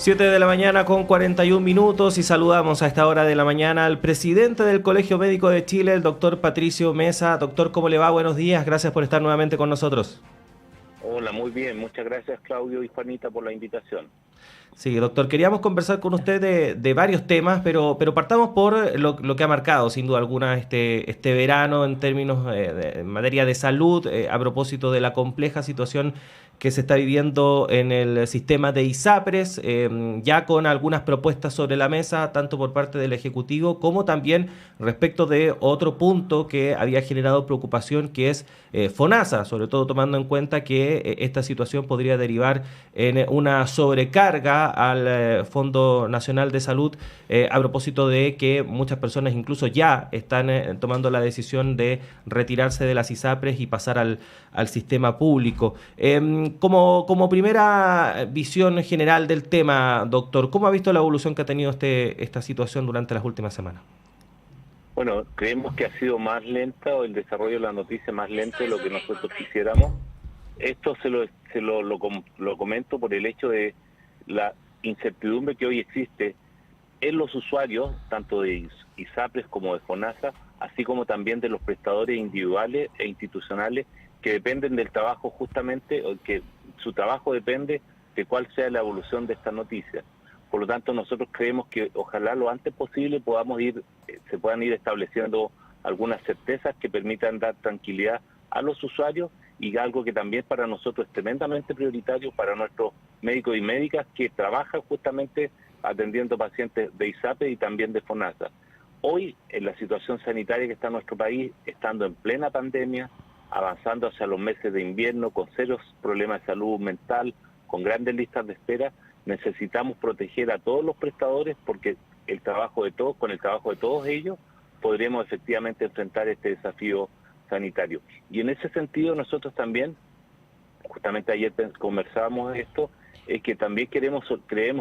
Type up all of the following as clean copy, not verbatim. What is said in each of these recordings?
7 de la mañana con 41 minutos y saludamos a esta hora de la mañana al presidente del Colegio Médico de Chile, el doctor Patricio Mesa. Doctor, ¿cómo le va? Buenos días, gracias por estar nuevamente con nosotros. Hola, muy bien. Muchas gracias, Claudio y Juanita, por la invitación. Sí, doctor, queríamos conversar con usted de varios temas, pero partamos por lo que ha marcado, sin duda alguna, este verano en términos en materia de salud, a propósito de la compleja situación que se está viviendo en el sistema de ISAPRES, ya con algunas propuestas sobre la mesa, tanto por parte del Ejecutivo como también respecto de otro punto que había generado preocupación, que es FONASA, sobre todo tomando en cuenta que esta situación podría derivar en una sobrecarga al Fondo Nacional de Salud, a propósito de que muchas personas incluso ya están tomando la decisión de retirarse de las ISAPRES y pasar al sistema público. Como primera visión general del tema, doctor, ¿cómo ha visto la evolución que ha tenido esta situación durante las últimas semanas? Bueno, creemos que ha sido más lenta o el desarrollo de la noticia más lento de lo que nosotros quisiéramos. Esto lo comento por el hecho de la incertidumbre que hoy existe en los usuarios, tanto de ISAPRES como de FONASA, así como también de los prestadores individuales e institucionales que dependen del trabajo justamente, o que su trabajo depende de cuál sea la evolución de esta noticia. Por lo tanto, nosotros creemos que ojalá lo antes posible se puedan ir estableciendo algunas certezas que permitan dar tranquilidad a los usuarios, y algo que también para nosotros es tremendamente prioritario para nuestros médicos y médicas que trabajan justamente atendiendo pacientes de ISAPRES y también de FONASA. Hoy, en la situación sanitaria que está en nuestro país, estando en plena pandemia, avanzando hacia los meses de invierno, con serios problemas de salud mental, con grandes listas de espera, necesitamos proteger a todos los prestadores, porque con el trabajo de todos ellos podremos efectivamente enfrentar este desafío sanitario. Y en ese sentido nosotros también, justamente ayer conversábamos de esto, es que también creemos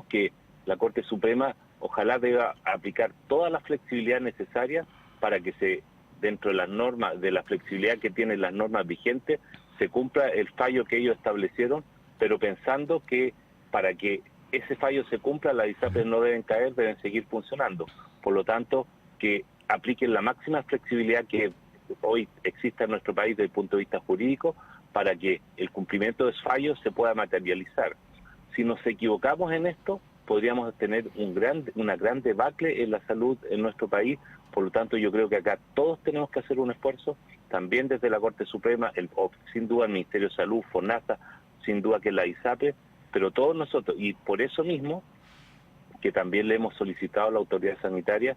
que la Corte Suprema ojalá deba aplicar toda la flexibilidad necesaria para que dentro de las normas, de la flexibilidad que tienen las normas vigentes, se cumpla el fallo que ellos establecieron, pero pensando que para que ese fallo se cumpla, las ISAPRES no deben caer, deben seguir funcionando. Por lo tanto, que apliquen la máxima flexibilidad que hoy existe en nuestro país desde el punto de vista jurídico, para que el cumplimiento de esos fallos se pueda materializar. Si nos equivocamos en esto, podríamos tener una gran debacle en la salud en nuestro país. Por lo tanto, yo creo que acá todos tenemos que hacer un esfuerzo, también desde la Corte Suprema, sin duda el Ministerio de Salud, FONASA, sin duda que la ISAPRES, pero todos nosotros, y por eso mismo, que también le hemos solicitado a la autoridad sanitaria,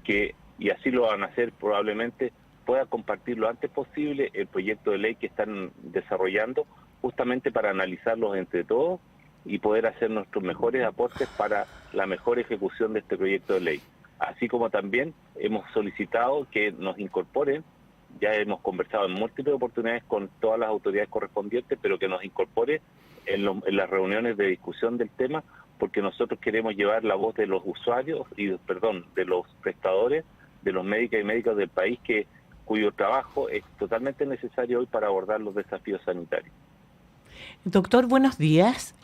y así lo van a hacer probablemente, pueda compartir lo antes posible el proyecto de ley que están desarrollando, justamente para analizarlos entre todos y poder hacer nuestros mejores aportes para la mejor ejecución de este proyecto de ley. Así como también hemos solicitado que nos incorporen, ya hemos conversado en múltiples oportunidades con todas las autoridades correspondientes, pero que nos incorpore en las reuniones de discusión del tema, porque nosotros queremos llevar la voz de los usuarios, de los prestadores, de los médicos y médicas del país, cuyo trabajo es totalmente necesario hoy para abordar los desafíos sanitarios. Doctor, buenos días.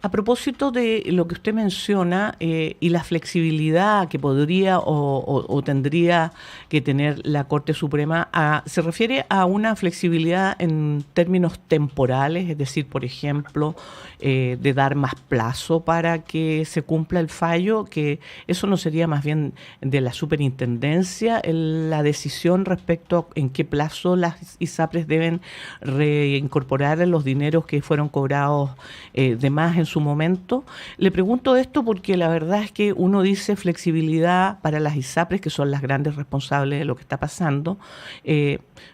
A propósito de lo que usted menciona y la flexibilidad que podría o tendría que tener la Corte Suprema, ¿se refiere a una flexibilidad en términos temporales? Es decir, por ejemplo, de dar más plazo para que se cumpla el fallo, que eso no sería más bien de la superintendencia la decisión respecto a en qué plazo las ISAPRES deben reincorporar los dineros que fueron cobrados de más en su momento. Le pregunto esto porque la verdad es que uno dice flexibilidad para las ISAPRES, que son las grandes responsables de lo que está pasando.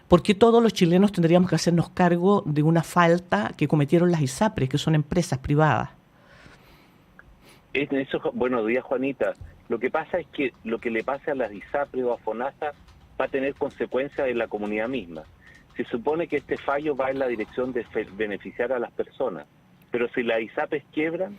¿Por qué todos los chilenos tendríamos que hacernos cargo de una falta que cometieron las ISAPRES, que son empresas privadas? Buenos días, Juanita. Lo que pasa es que lo que le pasa a las ISAPRES o a FONASA va a tener consecuencias en la comunidad misma. Se supone que este fallo va en la dirección de beneficiar a las personas, pero si las ISAPRES quiebran,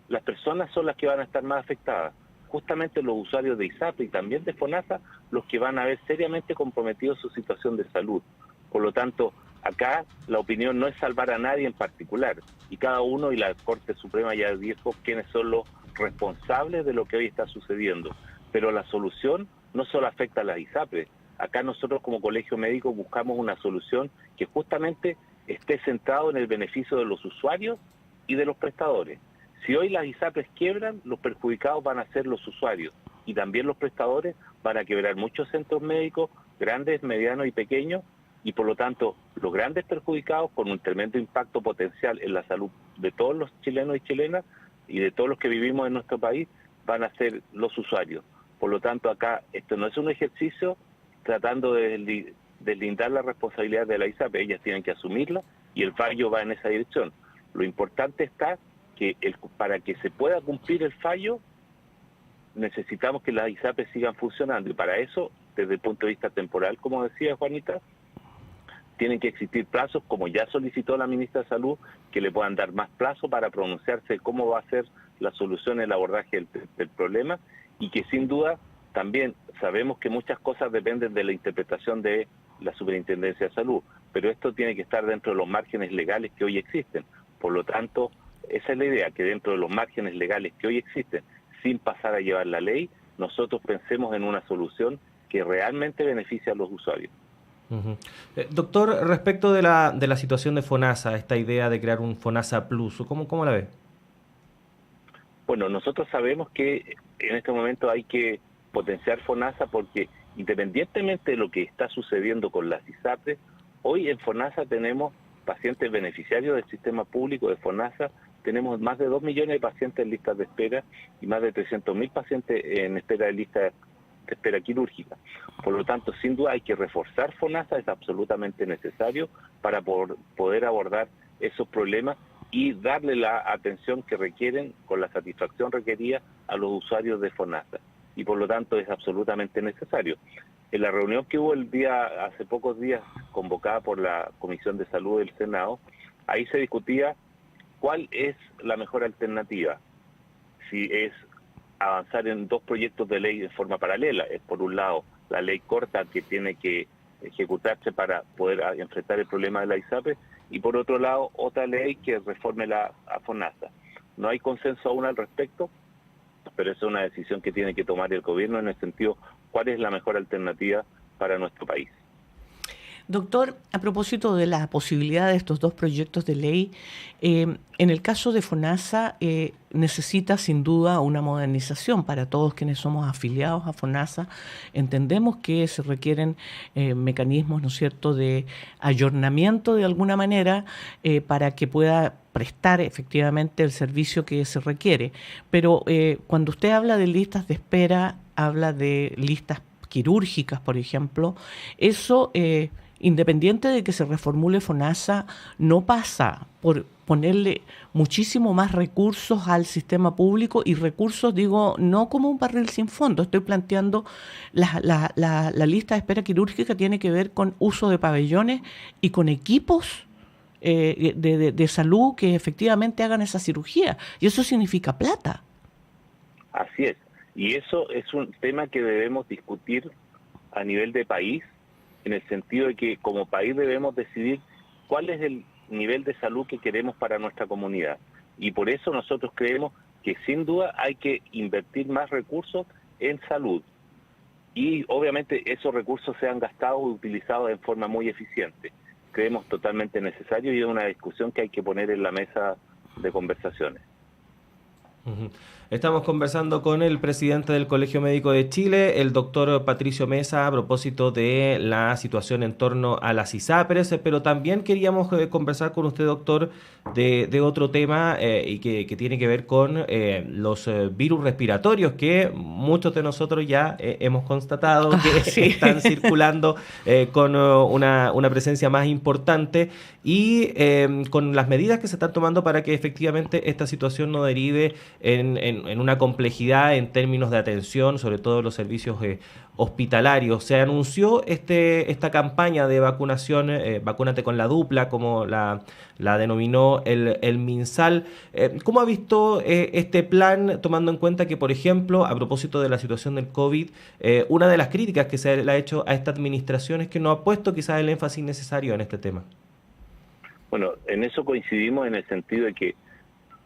las personas son las que van a estar más afectadas. Justamente los usuarios de ISAPRES y también de FONASA, los que van a ver seriamente comprometidos su situación de salud. Por lo tanto, acá la opinión no es salvar a nadie en particular, y cada uno, y la Corte Suprema ya dijo quiénes son los responsables de lo que hoy está sucediendo, pero la solución no solo afecta a las ISAPRES. Acá nosotros como colegio médico buscamos una solución que justamente esté centrado en el beneficio de los usuarios y de los prestadores. Si hoy las ISAPRES quiebran, los perjudicados van a ser los usuarios, y también los prestadores van a quebrar muchos centros médicos, grandes, medianos y pequeños, y por lo tanto los grandes perjudicados, con un tremendo impacto potencial en la salud de todos los chilenos y chilenas y de todos los que vivimos en nuestro país, van a ser los usuarios. Por lo tanto, acá esto no es un ejercicio tratando de deslindar la responsabilidad de la ISAPRE, ellas tienen que asumirla y el fallo va en esa dirección. Lo importante está que para que se pueda cumplir el fallo, necesitamos que las ISAPRES sigan funcionando, y para eso, desde el punto de vista temporal, como decía Juanita, tienen que existir plazos, como ya solicitó la ministra de Salud, que le puedan dar más plazo para pronunciarse cómo va a ser la solución, el abordaje del problema, y que sin duda también sabemos que muchas cosas dependen de la interpretación de la Superintendencia de Salud, pero esto tiene que estar dentro de los márgenes legales que hoy existen. Por lo tanto, esa es la idea, que dentro de los márgenes legales que hoy existen, sin pasar a llevar la ley, nosotros pensemos en una solución que realmente beneficie a los usuarios. Uh-huh. Doctor, respecto de la situación de FONASA, esta idea de crear un FONASA Plus, ¿cómo la ve? Bueno, nosotros sabemos que en este momento hay que potenciar FONASA porque independientemente de lo que está sucediendo con las ISAPRES, hoy en FONASA tenemos pacientes beneficiarios del sistema público de FONASA, tenemos más de 2 millones de pacientes en listas de espera y más de 300.000 pacientes en espera de lista de espera quirúrgica. Por lo tanto, sin duda hay que reforzar FONASA, es absolutamente necesario para poder abordar esos problemas y darle la atención que requieren con la satisfacción requerida a los usuarios de FONASA. Y por lo tanto es absolutamente necesario. En la reunión que hubo hace pocos días, convocada por la Comisión de Salud del Senado, ahí se discutía cuál es la mejor alternativa. Si es avanzar en 2 proyectos de ley de forma paralela. Es por un lado la ley corta que tiene que ejecutarse para poder enfrentar el problema de la ISAPRE, y por otro lado otra ley que reforme a FONASA. No hay consenso aún al respecto, pero esa es una decisión que tiene que tomar el gobierno en el sentido cuál es la mejor alternativa para nuestro país. Doctor, a propósito de la posibilidad de estos 2 proyectos de ley, en el caso de FONASA necesita sin duda una modernización. Para todos quienes somos afiliados a FONASA, entendemos que se requieren mecanismos, ¿no es cierto?, de ayornamiento de alguna manera para que pueda prestar efectivamente el servicio que se requiere. Pero cuando usted habla de listas de espera, habla de listas quirúrgicas, por ejemplo, eso... independiente de que se reformule FONASA, no pasa por ponerle muchísimo más recursos al sistema público, y recursos, digo, no como un barril sin fondo. Estoy planteando la lista de espera quirúrgica tiene que ver con uso de pabellones y con equipos de salud que efectivamente hagan esa cirugía. Y eso significa plata. Así es. Y eso es un tema que debemos discutir a nivel de país, en el sentido de que como país debemos decidir cuál es el nivel de salud que queremos para nuestra comunidad. Y por eso nosotros creemos que sin duda hay que invertir más recursos en salud. Y obviamente esos recursos sean gastados y utilizados en forma muy eficiente. Creemos totalmente necesario y es una discusión que hay que poner en la mesa de conversaciones. Uh-huh. Estamos conversando con el presidente del Colegio Médico de Chile, el doctor Patricio Mesa, a propósito de la situación en torno a las ISAPRES, pero también queríamos conversar con usted, doctor, de otro tema y que tiene que ver con los virus respiratorios, que muchos de nosotros ya hemos constatado que sí, están circulando con una presencia más importante, y con las medidas que se están tomando para que efectivamente esta situación no derive en una complejidad en términos de atención, sobre todo los servicios hospitalarios. Se anunció esta campaña de vacunación, Vacúnate con la Dupla, como la denominó el MinSal. ¿Cómo ha visto este plan, tomando en cuenta que, por ejemplo, a propósito de la situación del COVID, una de las críticas que se le ha hecho a esta administración es que no ha puesto quizás el énfasis necesario en este tema? Bueno, en eso coincidimos en el sentido de que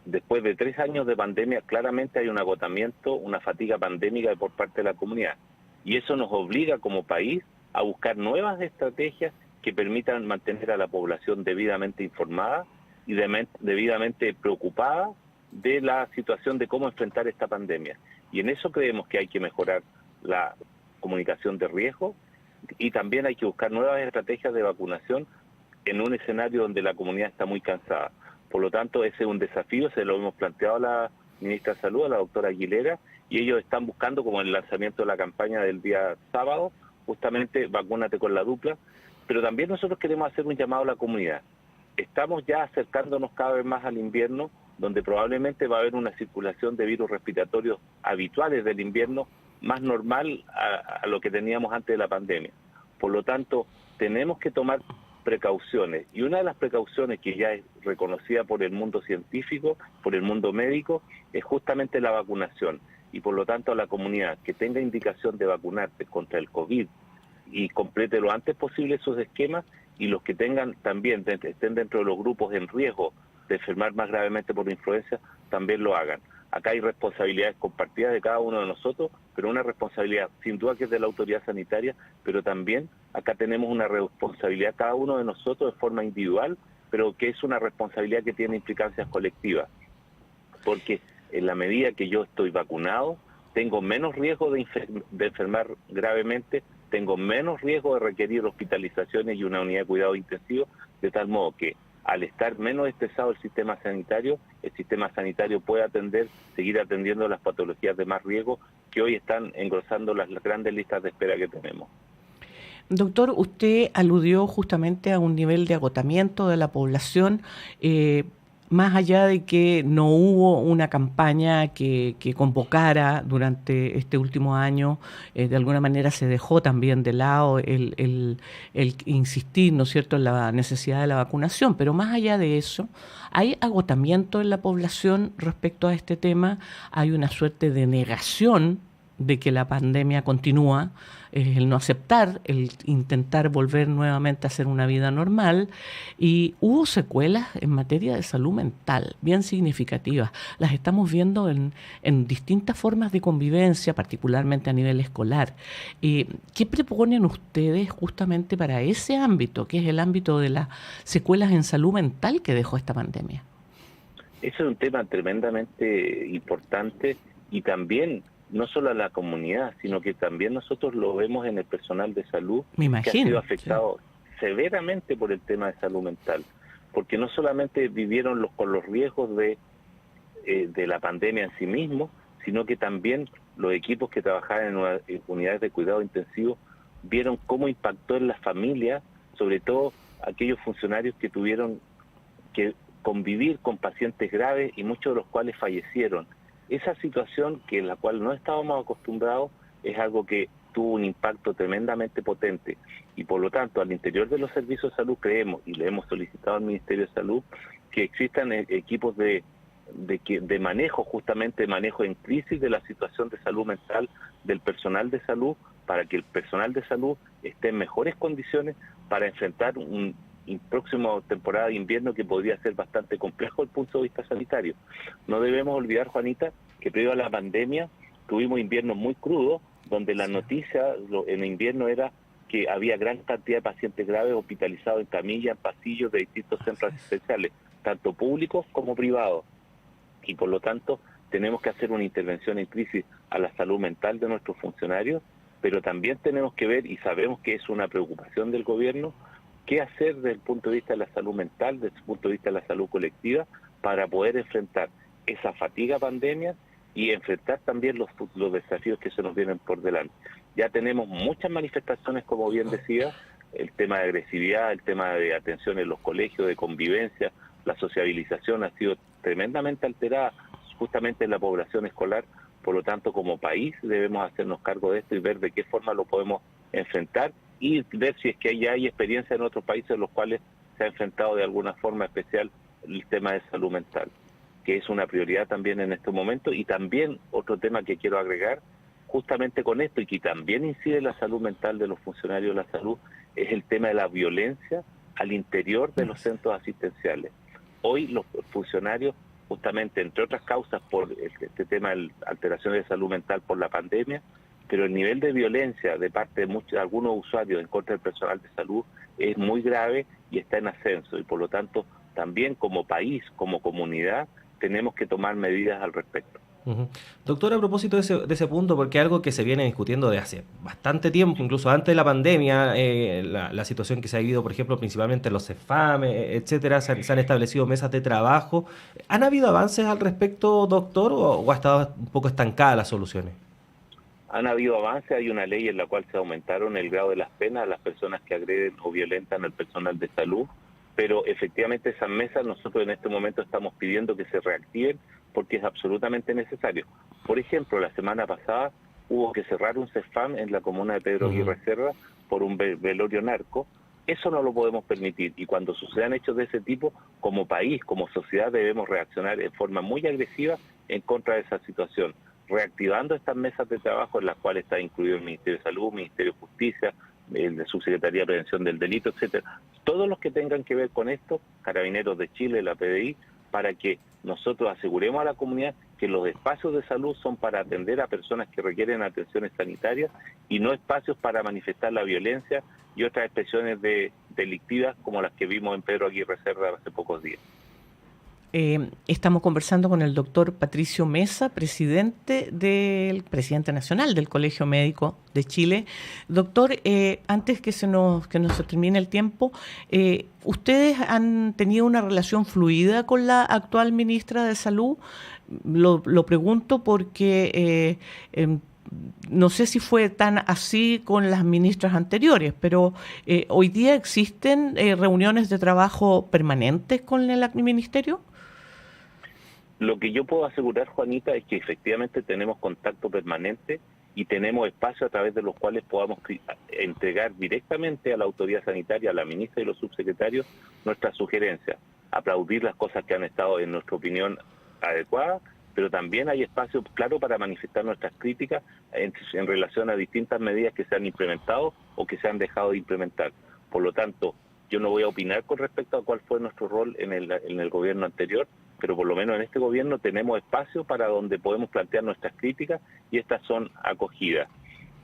después de 3 años de pandemia, claramente hay un agotamiento, una fatiga pandémica por parte de la comunidad. Y eso nos obliga como país a buscar nuevas estrategias que permitan mantener a la población debidamente informada y debidamente preocupada de la situación de cómo enfrentar esta pandemia. Y en eso creemos que hay que mejorar la comunicación de riesgo y también hay que buscar nuevas estrategias de vacunación en un escenario donde la comunidad está muy cansada. Por lo tanto, ese es un desafío, se lo hemos planteado a la ministra de Salud, a la doctora Aguilera, y ellos están buscando, como el lanzamiento de la campaña del día sábado, justamente vacúnate con la dupla, pero también nosotros queremos hacer un llamado a la comunidad. Estamos ya acercándonos cada vez más al invierno, donde probablemente va a haber una circulación de virus respiratorios habituales del invierno, más normal a lo que teníamos antes de la pandemia. Por lo tanto, tenemos que tomar precauciones, y una de las precauciones que ya es reconocida por el mundo científico, por el mundo médico, es justamente la vacunación, y por lo tanto a la comunidad que tenga indicación de vacunarse contra el COVID y complete lo antes posible esos esquemas, y los que tengan también, estén dentro de los grupos en riesgo de enfermar más gravemente por influenza, también lo hagan. Acá hay responsabilidades compartidas de cada uno de nosotros, pero una responsabilidad sin duda que es de la autoridad sanitaria, pero también acá tenemos una responsabilidad cada uno de nosotros de forma individual, pero que es una responsabilidad que tiene implicancias colectivas, porque en la medida que yo estoy vacunado, tengo menos riesgo de enfermar gravemente, tengo menos riesgo de requerir hospitalizaciones y una unidad de cuidado intensivo, de tal modo que al estar menos estresado el sistema sanitario puede seguir atendiendo las patologías de más riesgo que hoy están engrosando las grandes listas de espera que tenemos. Doctor, usted aludió justamente a un nivel de agotamiento de la población, más allá de que no hubo una campaña que convocara durante este último año, de alguna manera se dejó también de lado el insistir, ¿no es cierto?, en la necesidad de la vacunación, pero más allá de eso, hay agotamiento en la población respecto a este tema, hay una suerte de negación de que la pandemia continúa, el no aceptar, el intentar volver nuevamente a hacer una vida normal, y hubo secuelas en materia de salud mental bien significativas. Las estamos viendo en distintas formas de convivencia, particularmente a nivel escolar. ¿Qué proponen ustedes justamente para ese ámbito, que es el ámbito de las secuelas en salud mental que dejó esta pandemia? Ese es un tema tremendamente importante, y también no solo a la comunidad, sino que también nosotros lo vemos en el personal de salud, que ha sido afectado severamente por el tema de salud mental, porque no solamente vivieron con los riesgos de la pandemia en sí mismo, sino que también los equipos que trabajaban en unidades de cuidado intensivo vieron cómo impactó en las familias, sobre todo aquellos funcionarios que tuvieron que convivir con pacientes graves y muchos de los cuales fallecieron. Esa situación que en la cual no estábamos acostumbrados es algo que tuvo un impacto tremendamente potente, y por lo tanto al interior de los servicios de salud creemos, y le hemos solicitado al Ministerio de Salud, que existan equipos de manejo, justamente manejo en crisis de la situación de salud mental del personal de salud, para que el personal de salud esté en mejores condiciones para enfrentar un próxima temporada de invierno que podría ser bastante complejo desde el punto de vista sanitario. No debemos olvidar, Juanita, que previo a la pandemia tuvimos inviernos muy crudos, donde la noticia en invierno era que había gran cantidad de pacientes graves hospitalizados en camillas, en pasillos de distintos centros asistenciales, tanto públicos como privados. Y por lo tanto tenemos que hacer una intervención en crisis a la salud mental de nuestros funcionarios, pero también tenemos que ver, y sabemos que es una preocupación del gobierno, qué hacer desde el punto de vista de la salud mental, desde el punto de vista de la salud colectiva, para poder enfrentar esa fatiga pandemia y enfrentar también los desafíos que se nos vienen por delante. Ya tenemos muchas manifestaciones, como bien decía, el tema de agresividad, el tema de atención en los colegios, de convivencia, la sociabilización ha sido tremendamente alterada justamente en la población escolar. Por lo tanto, como país debemos hacernos cargo de esto y ver de qué forma lo podemos enfrentar, y ver si es que ya hay experiencia en otros países en los cuales se ha enfrentado de alguna forma especial el tema de salud mental, que es una prioridad también en este momento. Y también otro tema que quiero agregar justamente con esto, y que también incide en la salud mental de los funcionarios de la salud, es el tema de la violencia al interior de los centros asistenciales. Hoy los funcionarios, justamente entre otras causas por este tema de alteraciones de salud mental por la pandemia, pero el nivel de violencia de parte de algunos usuarios en contra del personal de salud es muy grave y está en ascenso, y por lo tanto también como país, como comunidad, tenemos que tomar medidas al respecto. Doctor, a propósito de ese punto, porque algo que se viene discutiendo de hace bastante tiempo, incluso antes de la pandemia, la situación que se ha vivido, por ejemplo, principalmente en los CEFAM, etcétera, se han establecido mesas de trabajo. ¿Han habido avances al respecto, doctor, o ha estado un poco estancada las soluciones? Han habido avances, hay una ley en la cual se aumentaron el grado de las penas a las personas que agreden o violentan al personal de salud, pero efectivamente esas mesas nosotros en este momento estamos pidiendo que se reactiven porque es absolutamente necesario. Por ejemplo, la semana pasada hubo que cerrar un CEFAM en la comuna de Pedro Aguirre Cerda por un velorio narco. Eso no lo podemos permitir, y cuando sucedan hechos de ese tipo, como país, como sociedad, debemos reaccionar en forma muy agresiva en contra de esa situación, reactivando estas mesas de trabajo en las cuales está incluido el Ministerio de Salud, el Ministerio de Justicia, el de Subsecretaría de Prevención del Delito, etcétera. Todos los que tengan que ver con esto, Carabineros de Chile, la PDI, para que nosotros aseguremos a la comunidad que los espacios de salud son para atender a personas que requieren atenciones sanitarias y no espacios para manifestar la violencia y otras expresiones delictivas como las que vimos en Pedro Aguirre Cerda hace pocos días. Estamos conversando con el doctor Patricio Mesa, presidente nacional del Colegio Médico de Chile. Doctor, antes que se nos termine el tiempo, ¿ustedes han tenido una relación fluida con la actual ministra de Salud? Lo pregunto porque no sé si fue tan así con las ministras anteriores, pero ¿hoy día existen reuniones de trabajo permanentes con el ministerio? Lo que yo puedo asegurar, Juanita, es que efectivamente tenemos contacto permanente y tenemos espacios a través de los cuales podamos entregar directamente a la autoridad sanitaria, a la ministra y los subsecretarios, nuestras sugerencias, aplaudir las cosas que han estado, en nuestra opinión, adecuadas, pero también hay espacio claro para manifestar nuestras críticas en relación a distintas medidas que se han implementado o que se han dejado de implementar. Por lo tanto, yo no voy a opinar con respecto a cuál fue nuestro rol en el gobierno anterior, pero por lo menos en este gobierno tenemos espacio para donde podemos plantear nuestras críticas y estas son acogidas.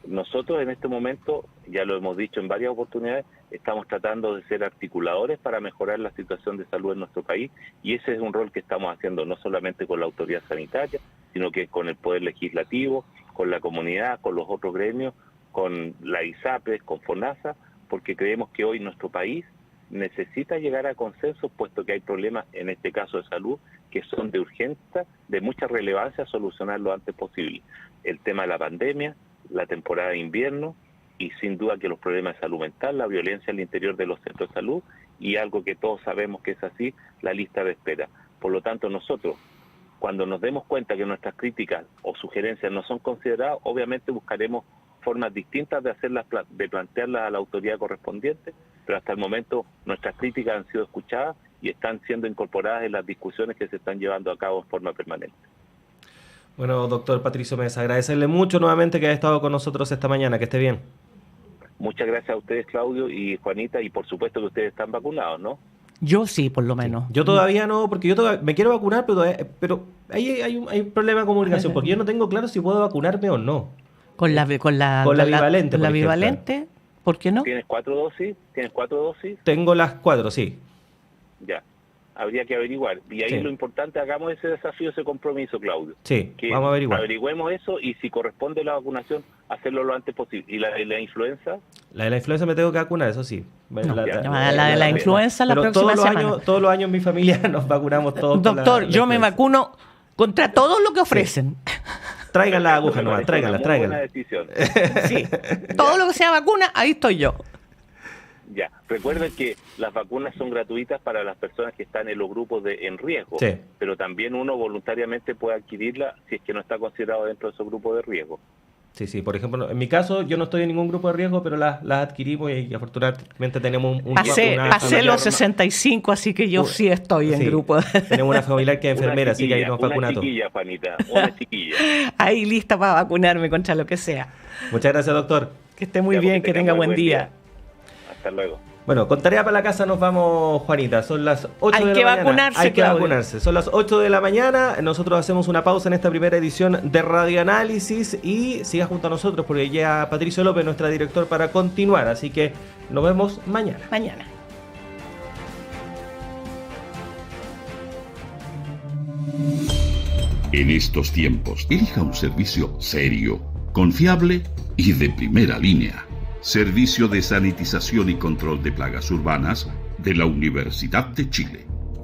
Nosotros en este momento, ya lo hemos dicho en varias oportunidades, estamos tratando de ser articuladores para mejorar la situación de salud en nuestro país, y ese es un rol que estamos haciendo no solamente con la autoridad sanitaria, sino que con el Poder Legislativo, con la comunidad, con los otros gremios, con la ISAPRES, con FONASA, porque creemos que hoy nuestro país necesita llegar a consensos, puesto que hay problemas, en este caso de salud, que son de urgencia, de mucha relevancia, solucionar lo antes posible. El tema de la pandemia, la temporada de invierno, y sin duda que los problemas de salud mental, la violencia al interior de los centros de salud, y algo que todos sabemos que es así, la lista de espera. Por lo tanto, nosotros, cuando nos demos cuenta que nuestras críticas o sugerencias no son consideradas, obviamente buscaremos formas distintas de hacerlas, de plantearlas a la autoridad correspondiente, pero hasta el momento nuestras críticas han sido escuchadas y están siendo incorporadas en las discusiones que se están llevando a cabo en forma permanente. Bueno, doctor Patricio Mesa, agradecerle mucho nuevamente que haya estado con nosotros esta mañana. Que esté bien. Muchas gracias a ustedes, Claudio y Juanita, y por supuesto que ustedes están vacunados, ¿no? Yo sí, por lo menos. Yo todavía no, porque yo todavía me quiero vacunar, pero hay un problema de comunicación, porque yo no tengo claro si puedo vacunarme o no. Con la bivalente. Con la bivalente, ¿por qué no? ¿Tienes 4 dosis? ¿Tienes 4 dosis? Tengo las 4, sí. Ya, habría que averiguar. Y ahí sí, lo importante, hagamos ese desafío, ese compromiso, Claudio. Sí, que vamos a averiguar. Averigüemos eso, y si corresponde la vacunación, hacerlo lo antes posible. ¿Y la influenza? La de la influenza me tengo que vacunar, eso sí. La de la influenza la próxima semana. Todos los años en mi familia nos vacunamos todos. Doctor, yo me vacuno contra todo lo que ofrecen. Sí. Traigan la aguja nomás, tráiganla. Sí, todo lo que sea vacuna, ahí estoy yo. Ya, recuerden que las vacunas son gratuitas para las personas que están en los grupos en riesgo, sí, pero también uno voluntariamente puede adquirirla si es que no está considerado dentro de esos grupos de riesgo. Sí, por ejemplo, en mi caso yo no estoy en ningún grupo de riesgo, pero las adquirimos y afortunadamente tenemos pasé los 65, así que yo sí estoy en grupo. Tenemos una familiar que es enfermera, así que ahí nos vacuna todo. Una chiquilla, Juanita, una chiquilla. Ahí lista para vacunarme contra lo que sea. Muchas gracias, doctor. Que esté muy bien, que tenga buen día. Hasta luego. Bueno, con tarea para la casa nos vamos, Juanita. Son las 8 de la mañana. Hay que vacunarse. Son las 8 de la mañana. Nosotros hacemos una pausa en esta primera edición de Radioanálisis y siga junto a nosotros porque ya Patricio López, nuestra director, para continuar. Así que nos vemos mañana. Mañana. En estos tiempos, elija un servicio serio, confiable y de primera línea. Servicio de sanitización y control de plagas urbanas de la Universidad de Chile.